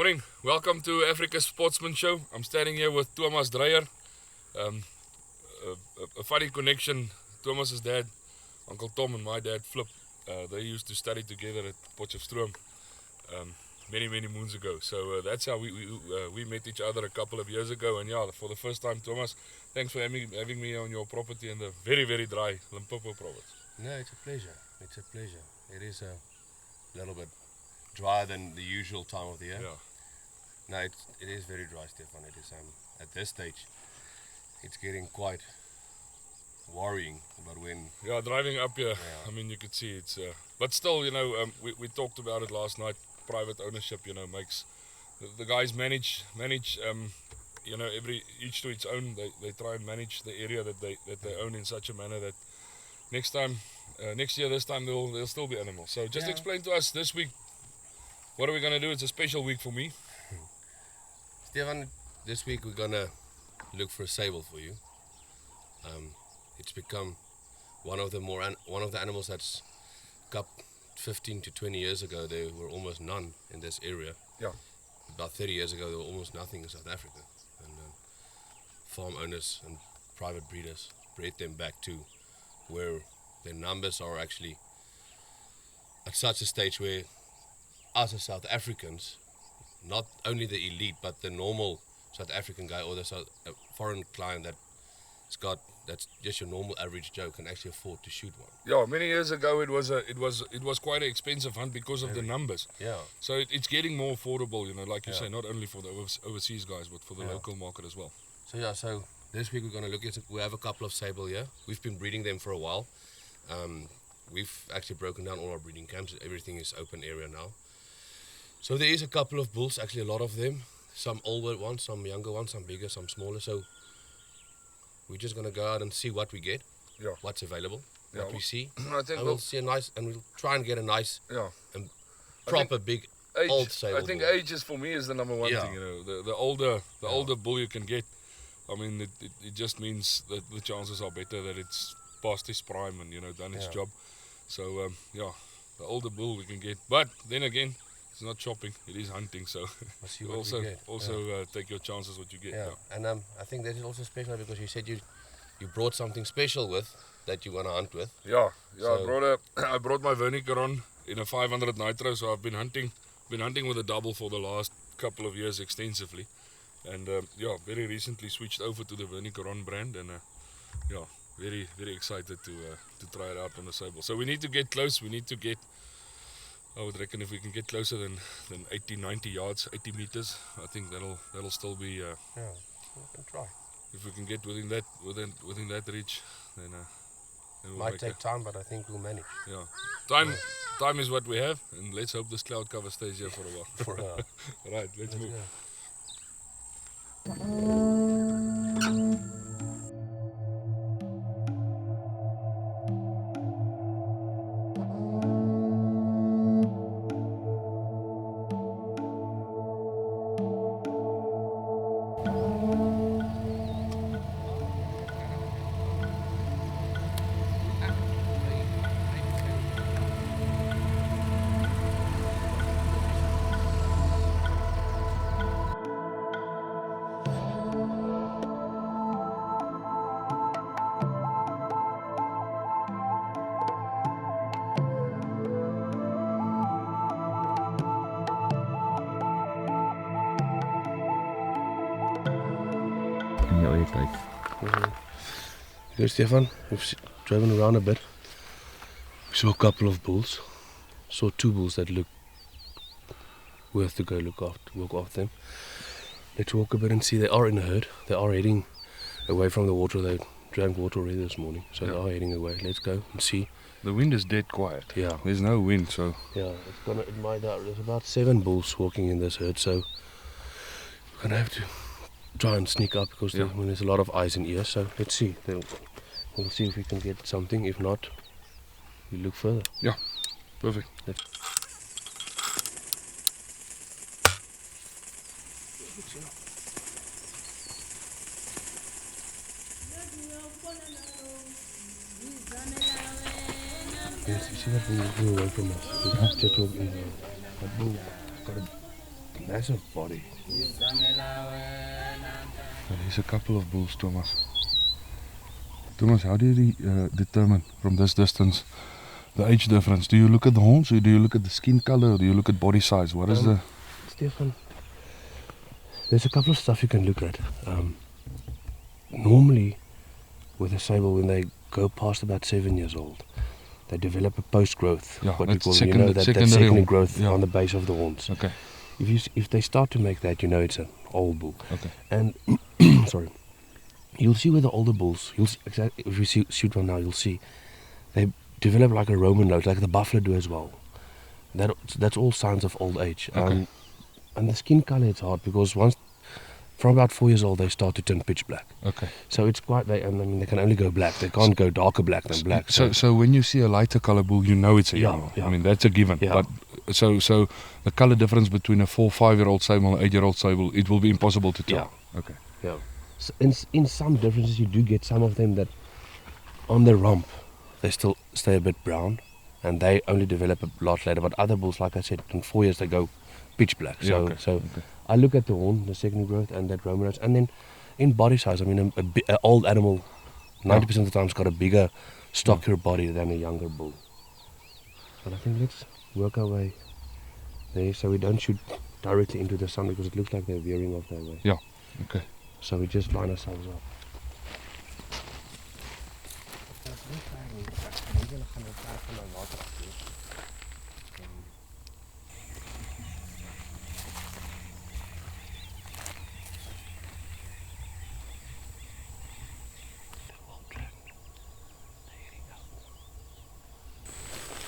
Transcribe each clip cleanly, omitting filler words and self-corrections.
Morning, welcome to Africa's Sportsman Show. I'm standing here with Tomas Dreyer. A funny connection, Thomas's dad, Uncle Tom and my dad Flip, they used to study together at Potchefstroom many moons ago. So that's how we met each other a couple of years ago. And yeah, for the first time, Thomas, thanks for having me on your property in the very dry Limpopo province. No, it's a pleasure. It's a pleasure. It is a little bit drier than the usual time of the year. Yeah. No, it is very dry, Stefan. It is at this stage, it's getting quite worrying. But when driving up here, I mean, you could see it's. But still, we talked about it last night. Private ownership, makes the guys manage. Each to its own. They try and manage the area that they own in such a manner that next year, this time there'll still be animals. So just explain to us this week. What are we gonna do? It's a special week for me. Stefan, this week we're gonna look for a sable for you. It's become one of the animals that's got 15 to 20 years ago. There were almost none in this area. Yeah. About 30 years ago, there were almost nothing in South Africa, and farm owners and private breeders bred them back to where their numbers are actually at such a stage where us as South Africans, not only the elite, but the normal South African guy or the foreign client that's just your normal average Joe can actually afford to shoot one. Yeah, many years ago it was quite an expensive hunt because of the numbers. Yeah. So it's getting more affordable, like you say, not only for the overseas guys, but for the local market as well. So this week we're going to look at. We have a couple of sable here. We've been breeding them for a while. We've actually broken down all our breeding camps. Everything is open area now. So there is a couple of bulls, actually a lot of them. Some older ones, some younger ones, some bigger, some smaller. So we're just going to go out and see what we get, what's available, what we see. I think we'll see we'll try and get a nice and proper big old sable I think bull. age is for me is the number one thing. The older bull you can get, I mean, it just means that the chances are better that it's past its prime and done its job. So the older bull we can get, but then again, it's not shopping; it is hunting. So also take your chances what you get. Yeah. And I think that is also special because you said you brought something special with that you want to hunt with. Yeah. So I brought my Verney Carron in a 500 nitro. So I've been hunting with a double for the last couple of years extensively, and very recently switched over to the Verney Carron brand, and very excited to try it out on the Sable. So we need to get close. We need to get. I would reckon if we can get closer than 80, 90 yards, 80 meters, I think that'll still be. We can try. If we can get within that reach, then it might take time, but I think we'll manage. Yeah, time is what we have, and let's hope this cloud cover stays here for a while. For a while. Right, let's move. Okay, Stefan, we've driven around a bit. We saw a couple of bulls. Saw two bulls that look worth to go walk after them. Let's walk a bit and see. They are in a herd. They are heading away from the water. They drank water already this morning, so they are heading away. Let's go and see. The wind is dead quiet. Yeah. There's no wind, so. Yeah, there's about 7 bulls walking in this herd, so we're gonna have to try and sneak up because there's a lot of eyes and ears. So let's see. We'll see if we can get something. If not, we look further. Yeah, perfect. Yes, you see that bull away from us. Just walk in. That bull got a massive body. There's a couple of bulls, Thomas. Thomas, how do you determine from this distance the age difference? Do you look at the horns, or do you look at the skin color, or do you look at body size? What is the... Stefan, there's a couple of stuff you can look at. Normally, with a sable, when they go past about 7 years old, they develop a post-growth, Yeah, what we that's call secondary secondary horn. growth Yeah. on the base of the horns. Okay, If they start to make that, you know it's an old bull. okay. And sorry, you'll see with the older bulls. You'll see, exactly, if you shoot one now, you'll see they develop like a Roman nose, like the buffalo do as well. That's all signs of old age. Okay. And the skin color, it's hard because once from about 4 years old they start to turn pitch black. Okay. So it's quite. I mean, they can only go black. They can't go darker black than black. So when you see a lighter color bull, you know it's a young one. Yeah. I mean, that's a given. Yeah. But so the color difference between a 4-5-year-old sable and an 8-year-old sable, it will be impossible to tell. Yeah. Okay. Yeah. So in some differences, you do get some of them that on the rump they still stay a bit brown, and they only develop a lot later. But other bulls, like I said, in 4 years they go pitch black. Yeah, So okay, so okay. I look at the horn, the secondary growth, and that Roman nose, and then in body size. I mean, an old animal, 90% of the time, has got a bigger, stockier body than a younger bull. But I think let's work our way there, so we don't shoot directly into the sun because it looks like they're veering off their way. Yeah. Okay. So we just line ourselves up.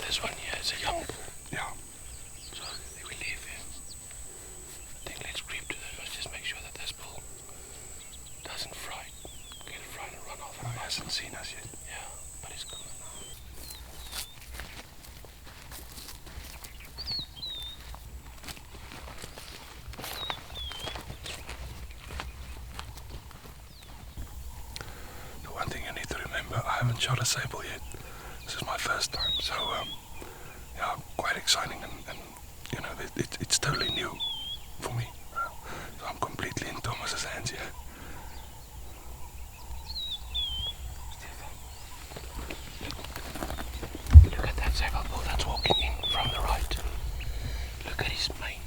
This one here is a young bull. Yeah. So we leave him. I think let's creep to them. Let's just make sure that this bull doesn't get frightened and run off. Oh, he hasn't seen us yet. Yeah, but he's coming now. The one thing you need to remember, I haven't shot a sable yet. This is my first time, so yeah, quite exciting, and you know, it's totally new for me. So I'm completely in Thomas's hands here. Look at that sable bull that's walking in from the right. Look at his mane.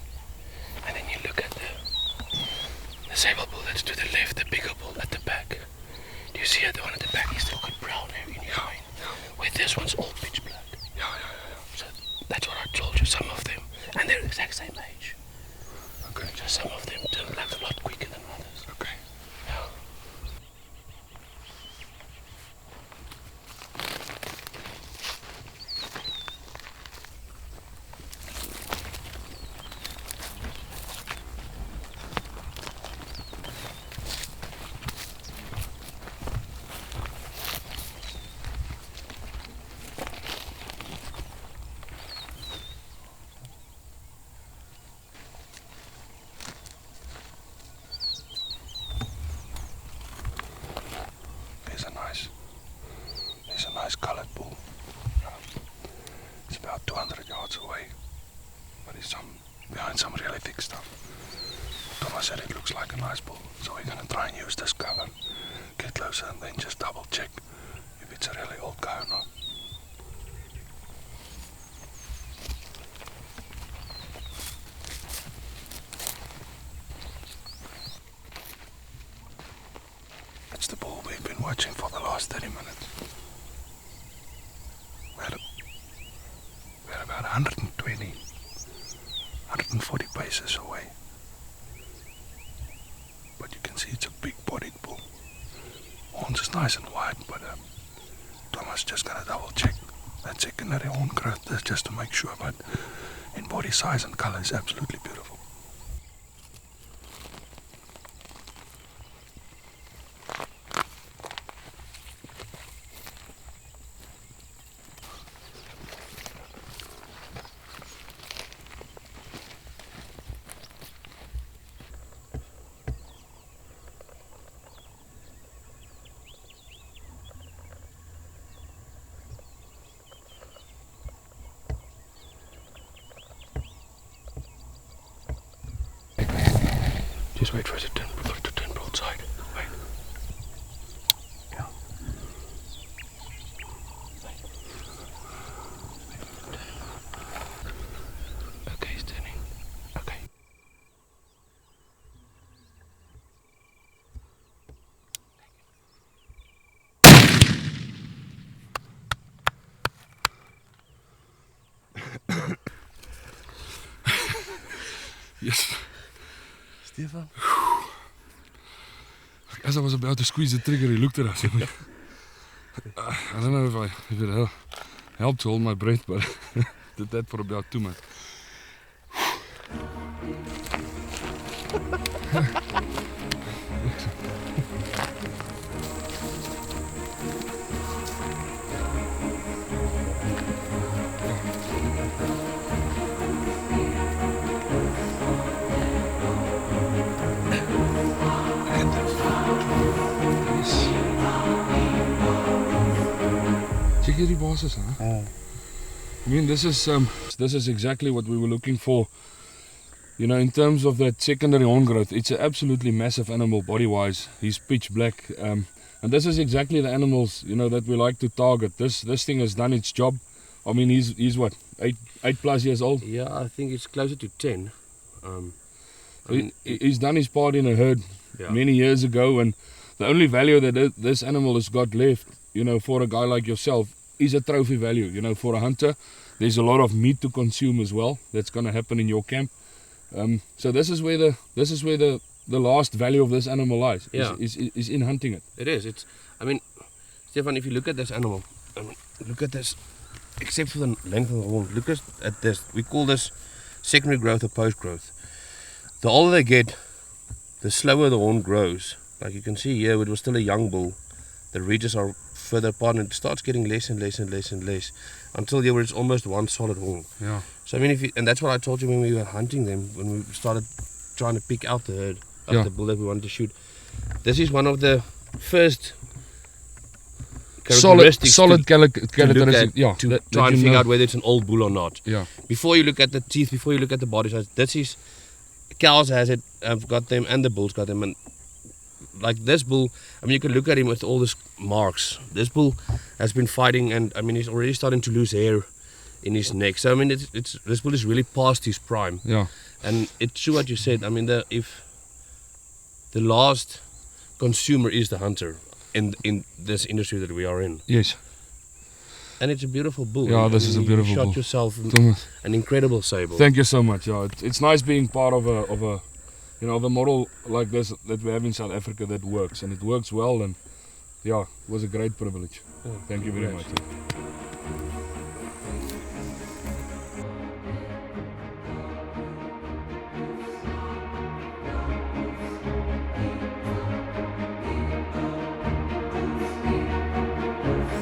And then you look at the sable bull that's to the left, the bigger bull at the back. Do you see it? The one at the back, he's still got brown hair in his mane. Where this one's all pitch black. Yeah. So that's what I told you, some of them. And they're the exact same age. Okay. So some of them turn black a lot quicker than others. Okay. Yeah. He's a nice colored bull. It's about 200 yards away, but he's behind some really thick stuff. Thomas said it looks like a nice bull, so we're gonna try and use this cover, get closer, and then just double check if it's a really old guy or not. That's the bull we've been watching for the last 30 minutes. We're about 120, 140 paces away. But you can see it's a big-bodied bull. Horns is nice and wide, but Thomas just gonna double check that secondary horn growth just to make sure. But in body size and color is absolutely beautiful. Just wait for it to turn broadside. Wait. Yeah. Okay, it's turning. Okay. Yes. Stefan? As I was about to squeeze the trigger, he looked at us. I don't know if it helped to hold my breath, but did that for about 2 months. Check hierdie basis, huh? I mean, this is exactly what we were looking for. You know, in terms of that secondary horn growth, it's an absolutely massive animal body-wise. He's pitch black, and this is exactly the animals, you know, that we like to target. This thing has done its job. I mean, he's what, 8 plus years old? Yeah, I think it's closer to 10. He's done his part in a herd Yeah. many years ago, and the only value that this animal has got left, you know, for a guy like yourself, is a trophy value. You know, for a hunter, there's a lot of meat to consume as well. That's going to happen in your camp. So this is where the last value of this animal lies. Yeah. Is in hunting it. It is. I mean, Stefan, if you look at this animal, look at this, except for the length of the horn, look at this. We call this secondary growth or post-growth. The older they get, the slower the horn grows. Like you can see here, it was still a young bull. The ridges are further apart and it starts getting less and less and less and less until here where it's almost one solid horn. Yeah. So I mean, and that's what I told you when we were hunting them, when we started trying to pick out the herd of Yeah. the bull that we wanted to shoot. This is one of the first characteristics Solid to look characteristic. at, Yeah. to try and figure out whether it's an old bull or not. Yeah. Before you look at the teeth, before you look at the body size, this is, cows has it, have got them, and the bulls got them. And like this bull, I mean, you can look at him with all these marks. This bull has been fighting, and I mean, he's already starting to lose hair in his neck. So I mean, this bull is really past his prime. Yeah. And it's true what you said. I mean, if the last consumer is the hunter in this industry that we are in, Yes. and it's a beautiful bull. Yeah, I this mean, is a you beautiful shot bull. yourself Thomas, an incredible sable. thank you so much. Yeah, it's nice being part of a you know, of a model like this that we have in South Africa that works, and it works well. And yeah, it was a great privilege. Yeah, Thank you very congrats. much.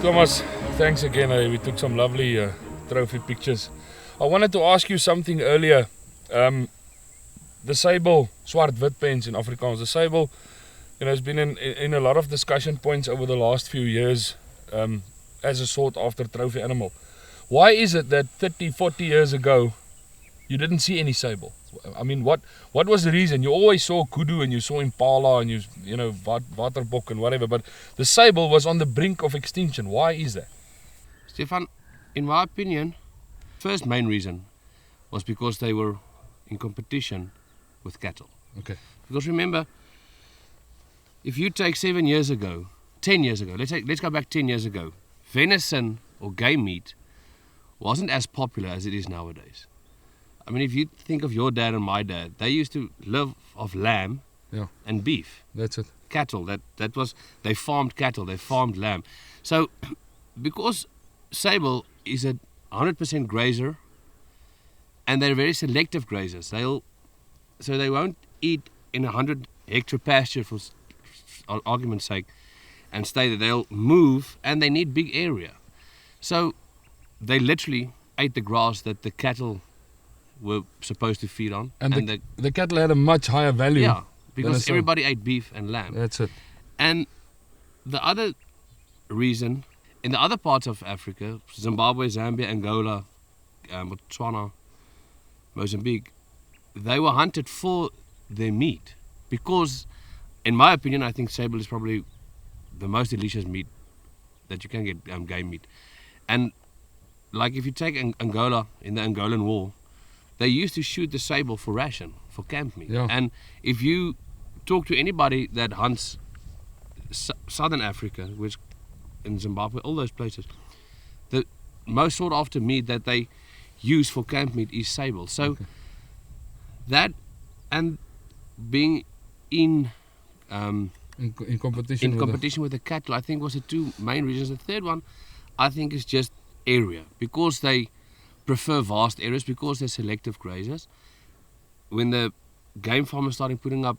Thomas, thanks again. We took some lovely trophy pictures. I wanted to ask you something earlier. The Sable, zwart-wit pens in Afrikaans. The Sable, you know, has been in a lot of discussion points over the last few years as a sought-after trophy animal. Why is it that 30, 40 years ago you didn't see any Sable? I mean, what was the reason? You always saw kudu and you saw impala and you know, waterbok and whatever, but the Sable was on the brink of extinction. Why is that? Stefan, in my opinion, first main reason was because they were in competition with cattle. Okay. Because remember, if you take 7 years ago, 10 years ago, let's go back 10 years ago, venison or game meat wasn't as popular as it is nowadays. I mean, if you think of your dad and my dad, they used to live off lamb Yeah, and beef, that's it. cattle. That was, they farmed cattle, they farmed lamb. So, because Sable is a 100% grazer, and they're very selective grazers, so they won't eat in 100 hectare pasture for argument's sake and stay there. They'll move, and they need big area. So they literally ate the grass that the cattle were supposed to feed on. And the cattle had a much higher value. yeah, because so- everybody ate beef and lamb. That's it. And the other reason, in the other parts of Africa, Zimbabwe, Zambia, Angola, Botswana, Mozambique, they were hunted for their meat. because, in my opinion, I think sable is probably the most delicious meat that you can get, game meat. And like if you take Angola, in the Angolan war, they used to shoot the sable for ration, for camp meat. Yeah. And if you talk to anybody that hunts Southern Africa, which in Zimbabwe, all those places, the most sought after meat that they use for camp meat is sable. So that, and being in competition with the cattle, I think was the two main reasons. The third one, I think, is just area, because they prefer vast areas, because they're selective grazers. When the game farmers started putting up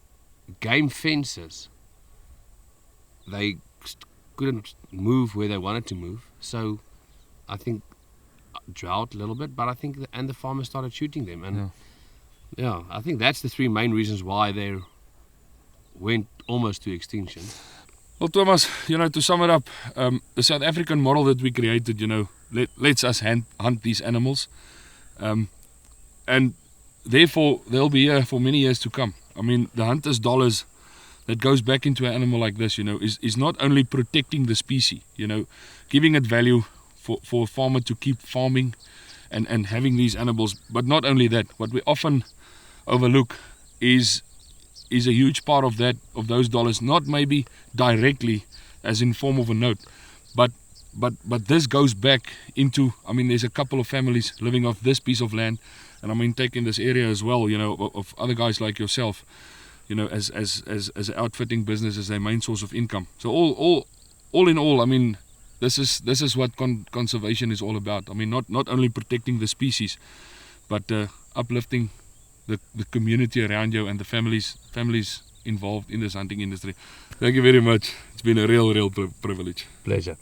game fences, they couldn't move where they wanted to move. So I think drought a little bit, but I think and the farmers started shooting them, and yeah, I think that's the three main reasons why they went almost to extinction. Well, Thomas, to sum it up, the South African model that we created, lets us hunt these animals, and therefore they'll be here for many years to come. I mean, the hunter's dollars that goes back into an animal like this, is not only protecting the species, giving it value for a farmer to keep farming and having these animals, but not only that, what we often overlook is a huge part of those dollars, not maybe directly as in form of a note, but this goes back into, I mean, there's a couple of families living off this piece of land, and I mean, taking this area as well, of other guys like yourself, as an outfitting business as their main source of income. So all in all, I mean, this is what conservation is all about. I mean, not only protecting the species, but uplifting the community around you and the families involved in this hunting industry. Thank you very much. It's been a real privilege. Pleasure.